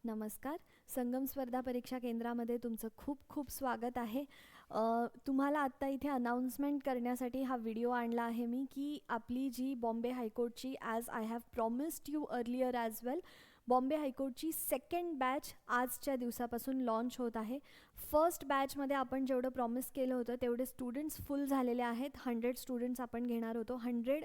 नमस्कार. संगम स्पर्धा परीक्षा केंद्रामध्ये तुमचं खूप खूप स्वागत आहे. तुम्हाला आत्ता इथे अनाउन्समेंट करण्यासाठी हा व्हिडिओ आणला आहे मी की आपली जी बॉम्बे हायकोर्टची as I have promised you earlier as well Bombay हायकोर्टची सेकंड बॅच आजच्या दिवसापासून लॉन्च होत आहे. फर्स्ट बॅचमध्ये आपण जेवढं प्रॉमिस केलं होतं तेवढे स्टुडंट्स फुल झालेले आहेत. 100 स्टुडंट्स आपण घेणार होतो. 100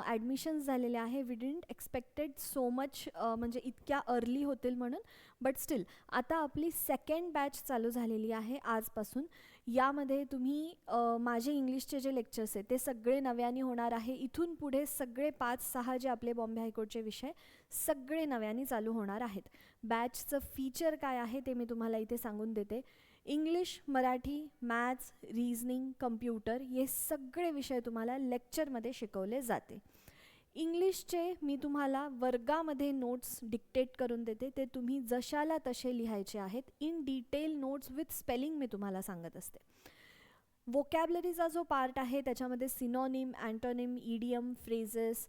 ॲडमिशन्स झालेले आहे. We didn't expected so much म्हणजे इतक्या अर्ली होतील म्हणून, बट स्टील आता आपली सेकंड बॅच चालू झालेली आहे आजपासून. यामध्ये तुम्ही माझे इंग्लिशचे जे लेक्चर्स आहेत ते सगळे नव्याने होणार आहे. इथून पुढे सगळे 5-6 जे आपले बॉम्बे हायकोर्टचे विषय सगळे नव्याने चालू होणार आहेत. बॅचचं फीचर काय आहे ते मी तुम्हाला इथे सांगून देते. English, Marathi, maths, reasoning, computer हे सगळे विषय तुम्हाला लेक्चरमध्ये शिकवले जाते. इंग्लिशचे मी तुम्हाला वर्गामध्ये नोट्स डिक्टेट करून देते. ते तुम्ही जशाला तसे लिहायचे आहेत. In detail notes with spelling मी तुम्हाला सांगत असते. वोकॅबलरीचा जो पार्ट आहे त्याच्यामध्ये सिनॉनिम, अँटोनिम, इडियम, फ्रेजेस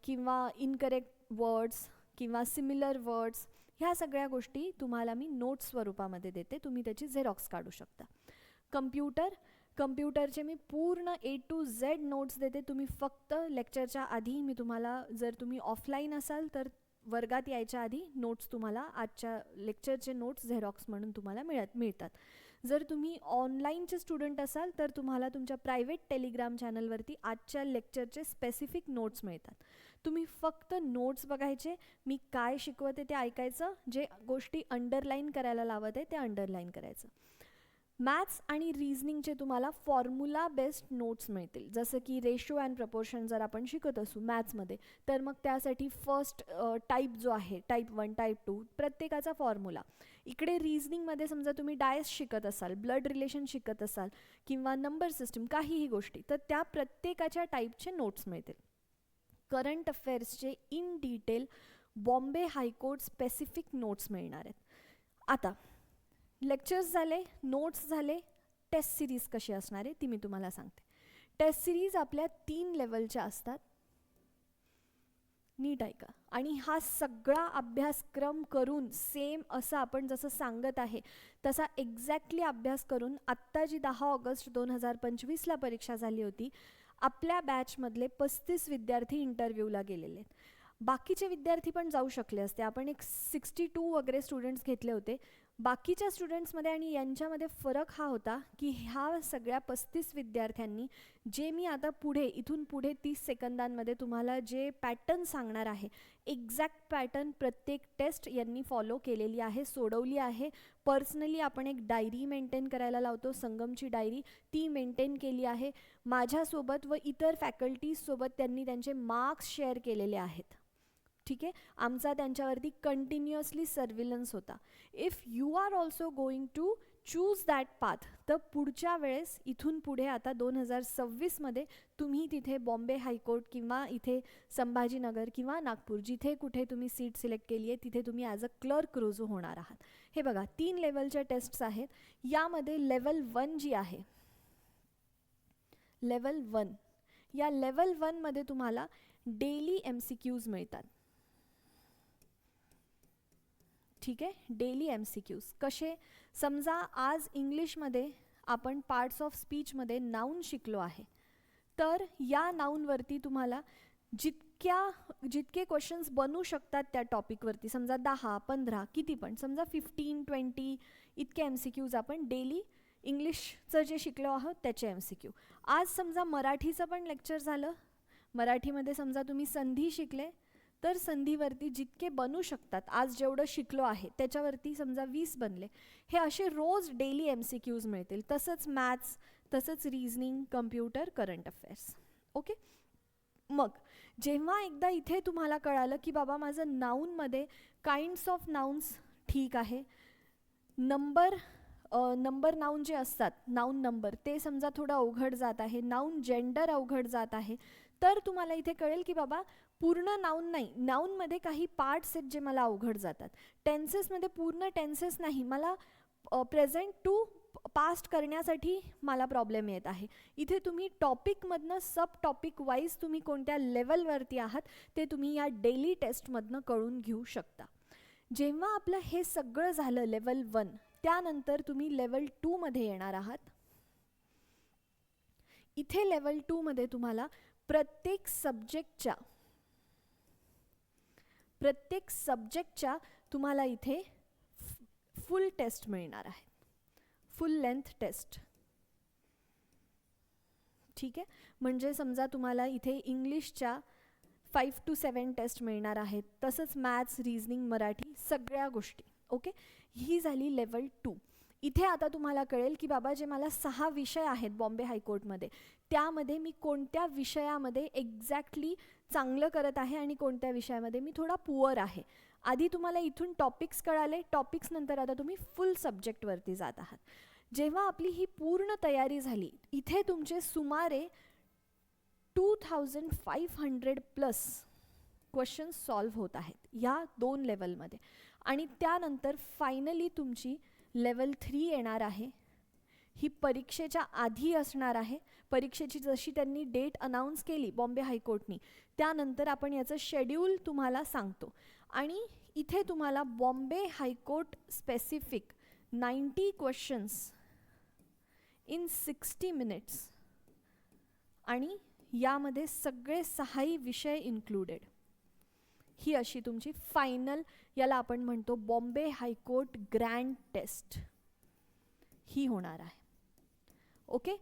किंवा इनकरेक्ट वर्ड्स किंवा सिमिलर वर्ड्स ह्या सगळ्या गोष्टी तुम्हाला मी नोट्स स्वरूपामध्ये देते. तुम्ही त्याची झेरॉक्स काढू शकता. कम्प्युटरचे मी पूर्ण A to Z नोट्स देते. तुम्ही फक्त लेक्चरच्या आधी मी तुम्हाला, जर तुम्ही ऑफलाईन असाल तर वर्गात यायच्या आधी नोट्स तुम्हाला आजच्या लेक्चरचे नोट्स झेरॉक्स म्हणून तुम्हाला मिळतात. जर तुम्ही ऑनलाईनचे स्टुडंट असाल तर तुम्हाला तुमच्या प्रायव्हेट टेलिग्राम चॅनलवरती आजच्या लेक्चरचे स्पेसिफिक नोट्स मिळतात. तुम्ही फक्त नोट्स बघायचे, मी काय शिकवते ते ऐकायचं, जे गोष्टी अंडरलाईन करायला लावते ते अंडरलाईन करायचं. मॅथ्स आणि रिझनिंगचे तुम्हाला फॉर्म्युला बेस्ड नोट्स मिळतील. जसं की रेशो अँड प्रपोर्शन जर आपण शिकत असू मॅथ्समध्ये तर मग त्यासाठी फर्स्ट टाईप जो आहे, टाईप 1, टाईप 2 प्रत्येकाचा फॉर्म्युला. इकडे रिझनिंगमध्ये समजा तुम्ही डायस शिकत असाल, ब्लड रिलेशन शिकत असाल किंवा नंबर सिस्टम काहीही गोष्टी, तर त्या प्रत्येकाच्या टाईपचे नोट्स मिळतील. करंट अफेअर्सचे in detail Bombay high court specific notes मिळणार आहेत. आता लेक्चर्स झाले, नोट्स झाले, टेस्ट सिरीज कशी असणार आहे ती मी तुम्हाला सांगते. टेस्ट सिरीज आपल्या 3 लेवलच्या असतात. नीट ऐका. आणि हा सगळा अभ्यासक्रम करून सेम असं आपण जसं सांगत आहे तसा एक्झॅक्टली अभ्यास करून आत्ता जी 10 ऑगस्ट 2025ला परीक्षा झाली होती, आपल्या बॅचमधले 35 विद्यार्थी इंटरव्ह्यूला गेलेले आहेत. बाकीचे विद्यार्थी पण जाऊ शकले असते. आपण एक 62 वगैरे स्टुडंट्स घेतले होते. बाकीच्या स्टुडंट्समध्ये आणि यांच्यामध्ये फरक हा होता की ह्या सगळ्या 35 विद्यार्थ्यांनी जे मी आता इथून पुढे 30 सेकंदांमध्ये तुम्हाला जे पॅटर्न सांगणार आहे, एक्झॅक्ट पॅटर्न प्रत्येक टेस्ट यांनी फॉलो केलेली आहे, सोडवली आहे. पर्सनली आपण एक डायरी मेंटेन करायला लावतो, संगमची डायरी, ती मेंटेन केली आहे. माझ्यासोबत व इतर फॅकल्टीजसोबत त्यांनी त्यांचे मार्क्स शेअर केलेले आहेत. ठीक आहे. आमचा त्यांच्यावरती कंटिन्युअसली सर्व्हिलन्स होता. If you are also going to choose that path, तर पुढच्या वेळेस इथून पुढे आता 2026मध्ये तुम्ही तिथे बॉम्बे हायकोर्ट किंवा इथे संभाजीनगर किंवा नागपूर जिथे कुठे तुम्ही सीट सिलेक्ट केली आहे तिथे तुम्ही ॲज अ क्लर्क रुजू होणार आहात. हे बघा 3 लेवलच्या टेस्ट्स आहेत. यामध्ये लेवल 1 जी आहे, लेवल 1, या लेवल 1मध्ये तुम्हाला डेली MCQs मिळतात. ठीक आहे. डेली MCQs कसे? समजा आज इंग्लिशमध्ये आपण पार्ट्स ऑफ स्पीचमध्ये नाऊन शिकलो आहे, तर या नाऊनवरती तुम्हाला जितके क्वेश्चन्स बनू शकतात त्या टॉपिकवरती, समजा 10, 15 किती पण, समजा 15, 20 इतके MCQs आपण डेली इंग्लिशचं जे शिकलो आहोत त्याचे MCQ. आज समजा मराठीचं पण लेक्चर झालं, मराठीमध्ये समजा तुम्ही संधी शिकले तर संधीवरती जितके बनू शकतात, आज जेवढं शिकलो आहे त्याच्यावरती समजा 20 बनले, हे असे रोज डेली MCQs मिळतील. तसंच मॅथ्स, तसंच reasoning, computer, current affairs. Okay. मग जेव्हा एकदा इथे तुम्हाला कळालं की बाबा माझं नाऊनमध्ये काइंड्स ऑफ नाउन्स ठीक आहे, नंबर नाऊन जे असतात, नाऊन नंबर, ते समजा थोडं अवघड जात आहे, नाऊन जेंडर अवघड जात आहे, तर तुम्हाला इथे कळेल की बाबा पूर्ण नाऊन नाही, नाऊनमध्ये काही पार्ट्स आहेत जे मला अवघड जातात. टेन्सेसमध्ये पूर्ण टेन्सेस नाही, मला प्रेझेंट टू पास्ट करण्यासाठी मला प्रॉब्लेम येत आहे. इथे तुम्ही टॉपिकमधनं सब टॉपिक वाईज तुम्ही कोणत्या लेवलवरती आहात ते तुम्ही या डेली टेस्टमधनं कळून घेऊ शकता. जेव्हा आपलं हे सगळं झालं लेवल 1, त्यानंतर तुम्ही लेवल 2 मध्ये येणार आहात. इथे लेवल 2 मध्ये तुम्हाला प्रत्येक सब्जेक्टच्या तुम्हाला इथे फुल टेस्ट मिळणार आहे, फुल लेंथ टेस्ट. ठीक आहे, म्हणजे समजा तुम्हाला इथे इंग्लिशच्या 5 to 7 टेस्ट मिळणार आहेत, तसंच मॅथ्स, रिझनिंग, मराठी सगळ्या गोष्टी. ओके, ही झाली लेवल 2. इथे आता तुम्हाला कळेल की बाबा जे मला 6 विषय आहेत बॉम्बे हायकोर्टमध्ये, त्यामध्ये मी कोणत्या विषयामध्ये एक्झॅक्टली चांगलं करत आहे आणि कोणत्या विषयामध्ये मी थोडा पुअर आहे. आधी तुम्हाला इथून टॉपिक्स कळाले, टॉपिक्स नंतर आता तुम्ही फुल सब्जेक्टवरती जात आहात. जेव्हा आपली ही पूर्ण तयारी झाली, इथे तुमचे सुमारे 2500 प्लस क्वेश्चन्स सॉल्व्ह होत आहेत या 2 लेवलमध्ये. आणि त्यानंतर फायनली तुमची लेवल 3 येणार आहे. ही परीक्षेच्या आधी असणार आहे. परीक्षेची जशी त्यांनी डेट अनाऊन्स केली बॉम्बे हायकोर्टनी, त्यानंतर आपण याचं शेड्यूल तुम्हाला सांगतो. आणि इथे तुम्हाला Bombay high court specific 90 questions in 60 minutes, आणि यामध्ये सगळे 6 विषय इन्क्लुडेड, ही अशी तुमची फायनल, याला आपण म्हणतो बॉम्बे हायकोर्ट ग्रँड टेस्ट, ही होणार आहे. ओके,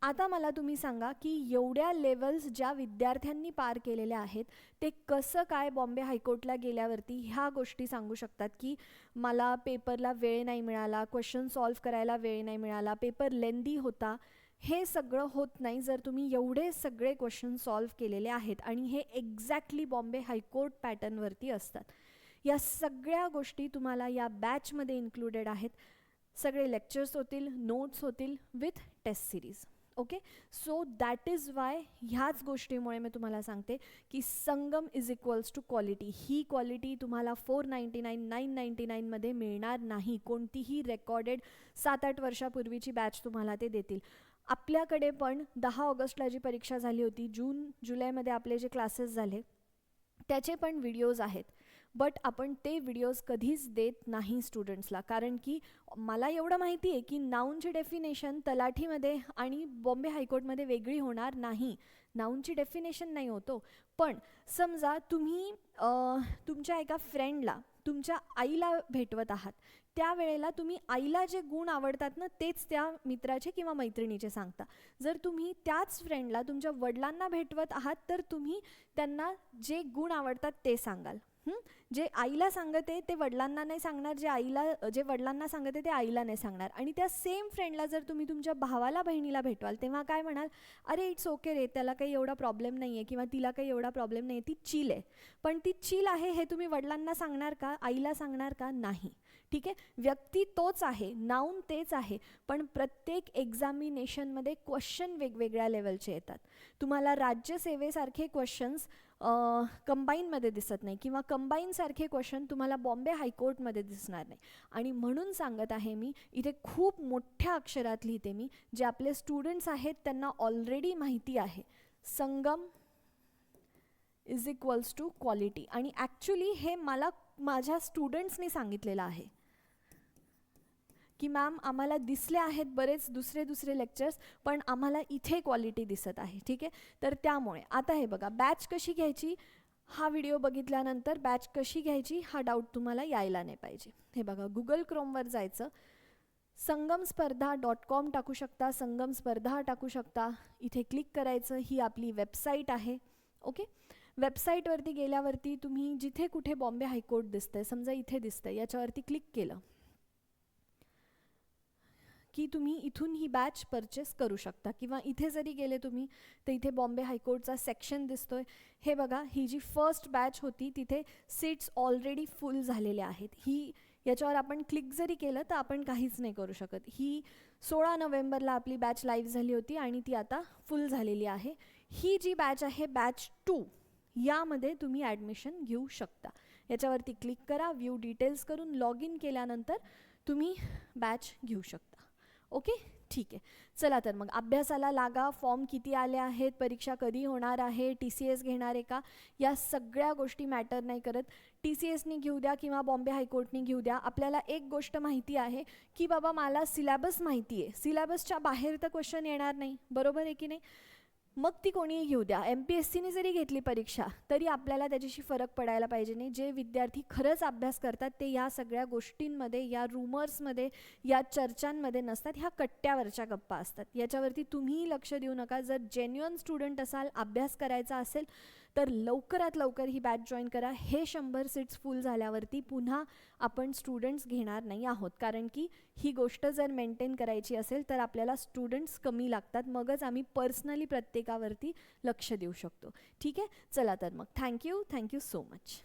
आता मला तुम्ही सांगा की एवढ्या लेवल्स ज्या विद्यार्थ्यांनी पार केलेल्या आहेत, ते कसं काय बॉम्बे हायकोर्टला गेल्यावरती ह्या गोष्टी सांगू शकतात की मला पेपरला वेळ नाही मिळाला, क्वेश्चन सॉल्व्ह करायला वेळ नाही मिळाला, पेपर लेंदी होता. हे सगळं होत नाही जर तुम्ही एवढे सगळे क्वेश्चन सॉल्व्ह केलेले आहेत आणि हे एक्झॅक्टली बॉम्बे हायकोर्ट पॅटर्नवरती असतात. या सगळ्या गोष्टी तुम्हाला या बॅचमध्ये इन्क्लुडेड आहेत. सगळे लेक्चर्स होतील, नोट्स होतील with test series. Okay, so that is why ह्याच गोष्टीमुळे मी तुम्हाला सांगते की Sangam is equals to quality. ही क्वालिटी तुम्हाला 499, 999 मध्ये मिळणार नाही. कोणतीही रेकॉर्डेड 7-8 वर्षापूर्वीची बॅच तुम्हाला ते देतील. आपल्याकडे पण 10 ऑगस्टला जी परीक्षा झाली होती, जून-जुलैमध्ये आपले जे क्लासेस झाले त्याचे पण व्हिडिओज आहेत, बट आपण ते व्हिडिओज कधीच देत नाही स्टुडंट्सला. कारण की मला एवढं माहिती आहे की नाऊनची डेफिनेशन तलाठीमध्ये आणि बॉम्बे हायकोर्टमध्ये वेगळी होणार नाही. नाऊनची डेफिनेशन नाही होतो, पण समजा तुम्ही तुमच्या एका फ्रेंडला तुमच्या आईला भेटवत आहात, त्यावेळेला तुम्ही आईला जे गुण आवडतात ना, तेच त्या मित्राचे किंवा मैत्रिणीचे सांगता. जर तुम्ही त्याच फ्रेंडला तुमच्या वडिलांना भेटवत आहात, तर तुम्ही त्यांना जे गुण आवडतात ते सांगाल. जे आईला सांगते ते वडिलांना नाही सांगणार, जे वडिलांना सांगते ते आईला नाही सांगणार. आणि त्या सेम फ्रेंडला जर तुम्ही तुमच्या भावाला बहिणीला भेटवाल, तेव्हा काय म्हणाल, अरे इट्स ओके रे, त्याला काही एवढा प्रॉब्लेम नाही आहे किंवा तिला काही एवढा प्रॉब्लेम नाही आहे, ती चिल आहे. पण ती चिल आहे हे तुम्ही वडिलांना सांगणार का, आईला सांगणार का? नाही. ठीक आहे, व्यक्ती तोच आहे, नाऊन तेच आहे, पण प्रत्येक एक्झामिनेशनमध्ये क्वेश्चन वेगवेगळ्या लेवलचे येतात. तुम्हाला राज्यसेवेसारखे क्वेश्चन्स कंबाईनमध्ये दिसत नाही किंवा कंबाईनसारखे क्वेश्चन तुम्हाला बॉम्बे हायकोर्टमध्ये दिसणार नाही. आणि म्हणून सांगत आहे मी, इथे खूप मोठ्या अक्षरात लिहिते मी, जे आपले स्टुडंट्स आहेत त्यांना ऑलरेडी माहिती आहे, संगम इज इक्वल्स टू क्वालिटी. आणि ॲक्च्युली हे मला माझ्या स्टुडंट्सनी सांगितलेलं आहे की मॅम आम्हाला दिसले आहेत बरेच दुसरे लेक्चर्स, पण आम्हाला इथे क्वालिटी दिसत आहे. ठीक आहे, तर त्यामुळे आता हे बघा, बॅच कशी घ्यायची, हा व्हिडिओ बघितल्यानंतर बॅच कशी घ्यायची हा डाऊट तुम्हाला यायला नाही पाहिजे. हे बघा, गुगल क्रोमवर जायचं, संगमस्पर्धा.com टाकू शकता, संगम स्पर्धा टाकू शकता, इथे क्लिक करायचं, ही आपली वेबसाईट आहे. ओके, वेबसाईटवरती गेल्यावरती तुम्ही जिथे कुठे बॉम्बे हायकोर्ट दिसतंय, समजा इथे दिसतंय, याच्यावरती क्लिक केलं की तुम्ही इथून ही बॅच परचेस करू शकता. किंवा इथे जरी गेले तुम्ही तर इथे बॉम्बे हायकोर्टचा सेक्शन दिसतोय. हे बघा, ही जी फर्स्ट बॅच होती तिथे सीट्स ऑलरेडी फुल झालेल्या आहेत. याच्यावर आपण क्लिक जरी केलं तर आपण काहीच नाही करू शकत. ही 16 नोव्हेंबरला आपली बॅच लाईव्ह झाली होती आणि ती आता फुल झालेली आहे. ही जी बॅच आहे बॅच 2, यामध्ये तुम्ही ॲडमिशन घेऊ शकता. याच्यावरती क्लिक करा, व्ह्यू डिटेल्स करून लॉग इन केल्यानंतर तुम्ही बॅच घेऊ शकता. ओके, ठीक आहे. चला तर मग अभ्यासाला लागा. फॉर्म किती आले आहेत, परीक्षा कधी होणार आहे, TCS घेणार आहे का, या सगळ्या गोष्टी मॅटर नाही करत. TCSनी घेऊ द्या किंवा बॉम्बे हायकोर्टनी घेऊ द्या, आपल्याला एक गोष्ट माहिती आहे की बाबा मला सिलॅबस माहिती आहे, सिलॅबसच्या बाहेर तर क्वेश्चन येणार नाही, बरोबर आहे की नाही. मग ती कोणीही घेऊ द्या, MPSCने जरी घेतली परीक्षा तरी आपल्याला त्याच्याशी फरक पडायला पाहिजे नाही. जे विद्यार्थी खरंच अभ्यास करतात ते या सगळ्या गोष्टींमध्ये, या रूमर्समध्ये, या चर्चांमध्ये नसतात, ह्या कट्ट्यावरच्या गप्पा असतात. याच्यावरती तुम्हीही लक्ष देऊ नका. जर जेन्युइन स्टुडंट असाल, अभ्यास करायचा असेल तर लवकरात लवकर ही बॅच जॉईन करा. हे 100 सीट्स फुल झाल्यावरती पुन्हा आपण स्टुडंट्स घेणार नाही आहोत, कारण की ही गोष्ट जर मेंटेन करायची असेल तर आपल्याला स्टुडंट्स कमी लागतात, मगच आम्ही पर्सनली प्रत्येकावरती लक्ष देऊ शकतो. ठीक आहे, चला तर मग थँक्यू सो मच.